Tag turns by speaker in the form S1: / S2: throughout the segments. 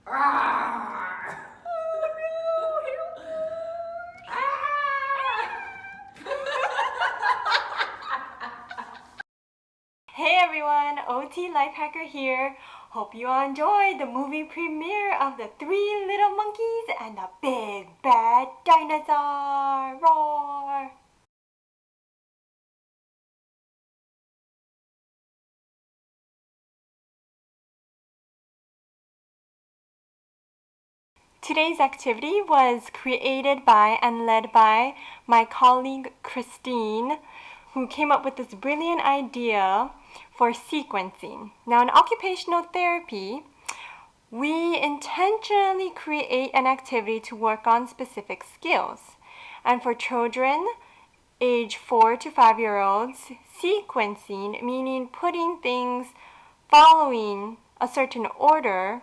S1: Hey everyone, OT Lifehacker here. Hope you all enjoyed the movie premiere of the Three Little Monkeys and the Big Bad Dinosaur. Roar! Today's activity was created by and led by my colleague Christine, who came up with this brilliant idea for sequencing. Now, in occupational therapy, we intentionally create an activity to work on specific skills. And for children, age 4 to 5-year-olds, sequencing, meaning putting things following a certain order,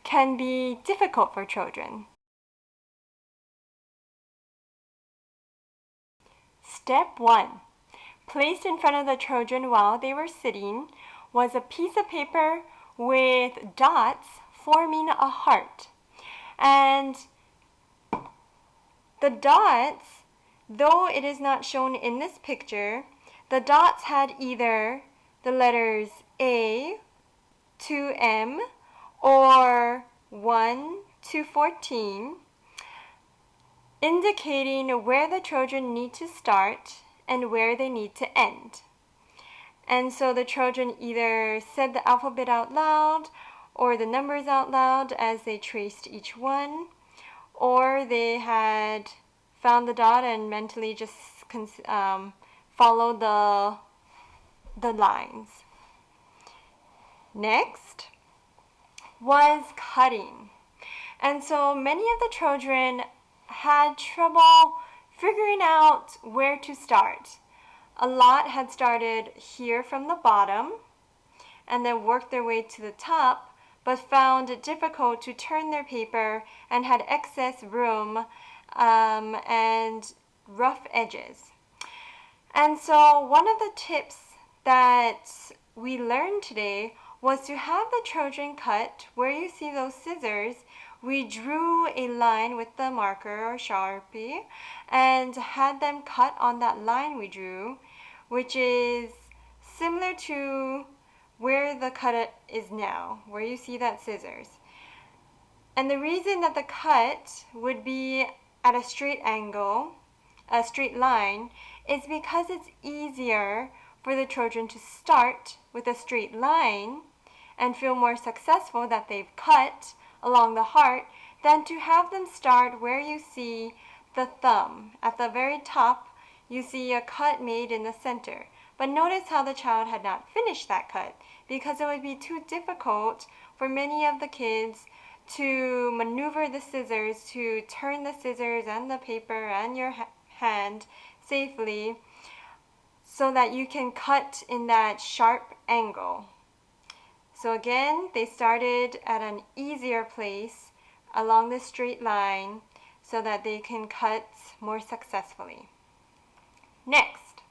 S1: can be difficult for children. Step 1. Placed in front of the children while they were sitting was a piece of paper with dots forming a heart. And the dots, though it is not shown in this picture, the dots had either the letters A to M or 1 to 14, indicating where the children need to start and where they need to end. And so the children either said the alphabet out loud or the numbers out loud as they traced each one, or they had found the dot and mentally just followed the lines. Next was cutting. And so many of the children had trouble figuring out where to start. A lot had started here from the bottom and then worked their way to the top, but found it difficult to turn their paper and had excess room and rough edges. And so one of the tips that we learned today was to have the children cut. Where you see those scissors, we drew a line with the marker or Sharpie and had them cut on that line we drew, which is similar to where the cut is now, where you see that scissors. And the reason that the cut would be at a straight angle, a straight line, is because it's easier for the children to start with a straight line and feel more successful that they've cut along the heart than to have them start where you see the thumb. At the very top, you see a cut made in the center. But notice how the child had not finished that cut because it would be too difficult for many of the kids to maneuver the scissors, to turn the scissors and the paper and your hand safely so that you can cut in that sharp angle. So again, they started at an easier place along the straight line so that they can cut more successfully. Next,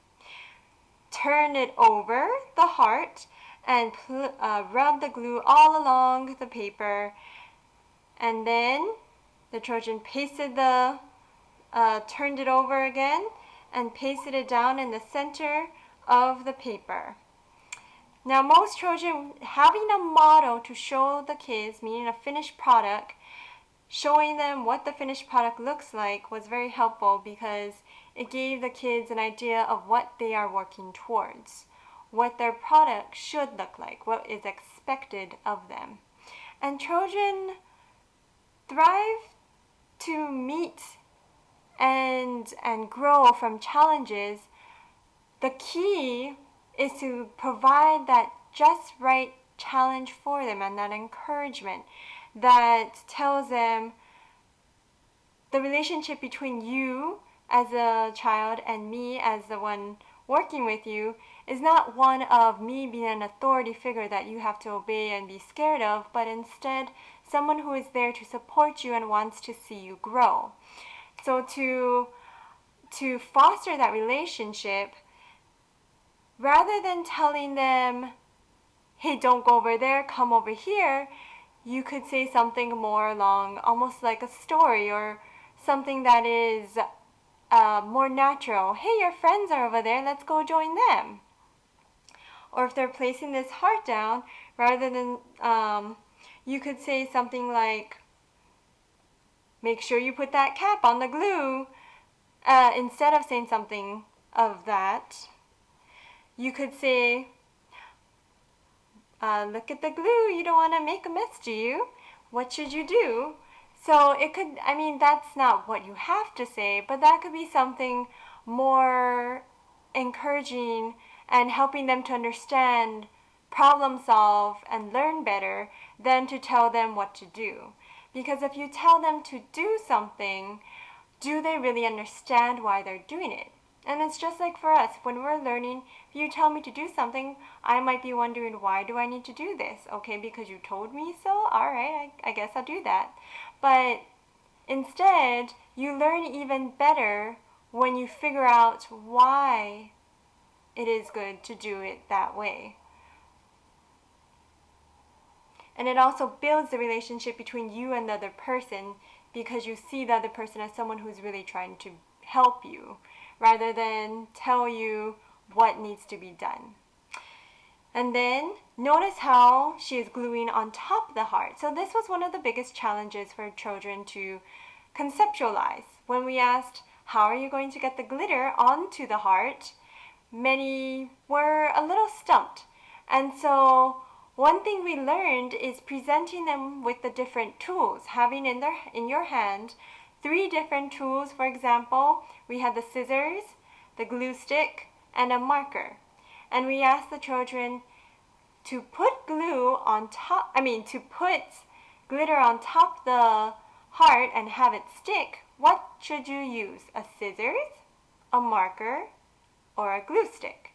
S1: turn it over the heart and rub the glue all along the paper, and then the children turned it over again and pasted it down in the center of the paper. Now, most children having a model to show the kids, meaning a finished product, showing them what the finished product looks like was very helpful because it gave the kids an idea of what they are working towards, what their product should look like, what is expected of them. And children thrive to meet and grow from challenges. The key is to provide that just right challenge for them and that encouragement that tells them the relationship between you as a child and me as the one working with you is not one of me being an authority figure that you have to obey and be scared of, but instead someone who is there to support you and wants to see you grow. So to foster that relationship, rather than telling them, hey, don't go over there, come over here, you could say something more along, almost like a story or something that is more natural. Hey, your friends are over there, let's go join them. Or if they're placing this heart down, rather than, you could say something like, make sure you put that cap on the glue. Instead of saying something of that, you could say, look at the glue, you don't want to make a mess, do you? What should you do? So it could, I mean, that's not what you have to say, but that could be something more encouraging and helping them to understand, problem solve, and learn better than to tell them what to do. Because if you tell them to do something, do they really understand why they're doing it? And it's just like for us, when we're learning, if you tell me to do something, I might be wondering, why do I need to do this? Okay, because you told me so? All right, I guess I'll do that. But instead, you learn even better when you figure out why it is good to do it that way. And it also builds the relationship between you and the other person, because you see the other person as someone who's really trying to help you rather than tell you what needs to be done. And then notice how she is gluing on top of the heart. So this was one of the biggest challenges for children to conceptualize. When we asked, how are you going to get the glitter onto the heart? Many were a little stumped. And so one thing we learned is presenting them with the different tools, having in your hand 3 different tools. For example, we had the scissors, the glue stick, and a marker. And we asked the children to put glitter on top the heart and have it stick. What should you use? A scissors, a marker, or a glue stick?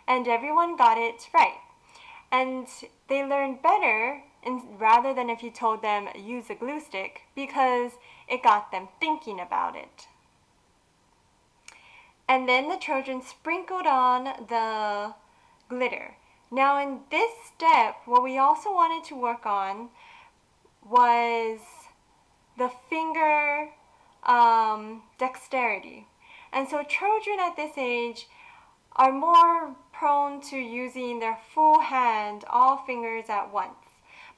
S1: And everyone got it right. And they learned better rather than if you told them use a glue stick, because it got them thinking about it. And then the children sprinkled on the glitter. Now in this step, what we also wanted to work on was the finger dexterity. And so children at this age are more prone to using their full hand, all fingers at once.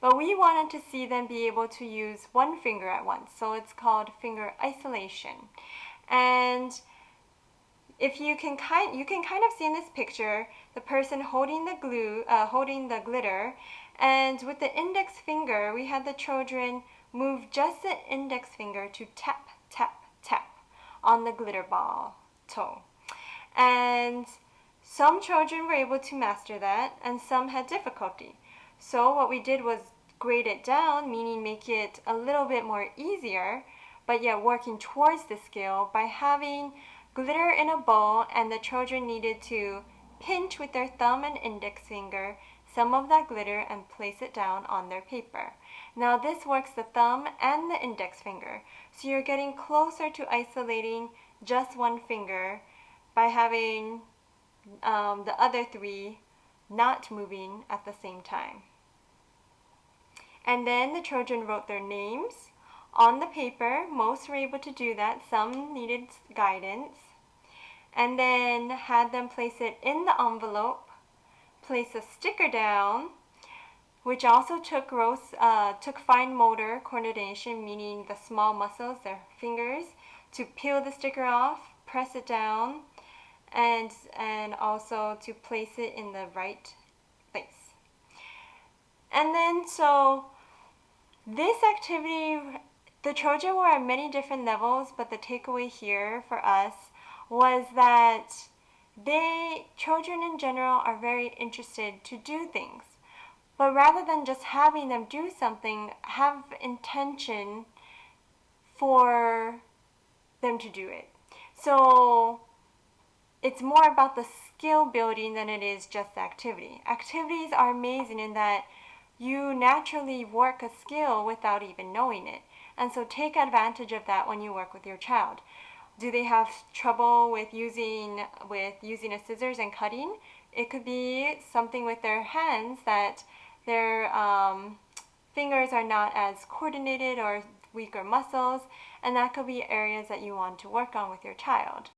S1: But we wanted to see them be able to use one finger at once. So it's called finger isolation. And if you can kind of see in this picture the person holding the glitter, and with the index finger, we had the children move just the index finger to tap, tap, tap on the glitter ball toe. And some children were able to master that, and some had difficulty. So what we did was grade it down, meaning make it a little bit more easier, but yet working towards the skill by having glitter in a bowl, and the children needed to pinch with their thumb and index finger some of that glitter and place it down on their paper. Now this works the thumb and the index finger, so you're getting closer to isolating just one finger by having the other 3 not moving at the same time. And then the children wrote their names on the paper. Most were able to do that. Some needed guidance. And then had them place it in the envelope, place a sticker down, which also took fine motor coordination, meaning the small muscles, their fingers, to peel the sticker off, press it down, and also to place it in the right place. And then so this activity, the children were at many different levels, but the takeaway here for us was that children in general are very interested to do things. But rather than just having them do something, have intention for them to do it. So it's more about the skill building than it is just the activity. Activities are amazing in that you naturally work a skill without even knowing it. And so take advantage of that when you work with your child. Do they have trouble with using a scissors and cutting? It could be something with their hands that their fingers are not as coordinated or weaker muscles, and that could be areas that you want to work on with your child.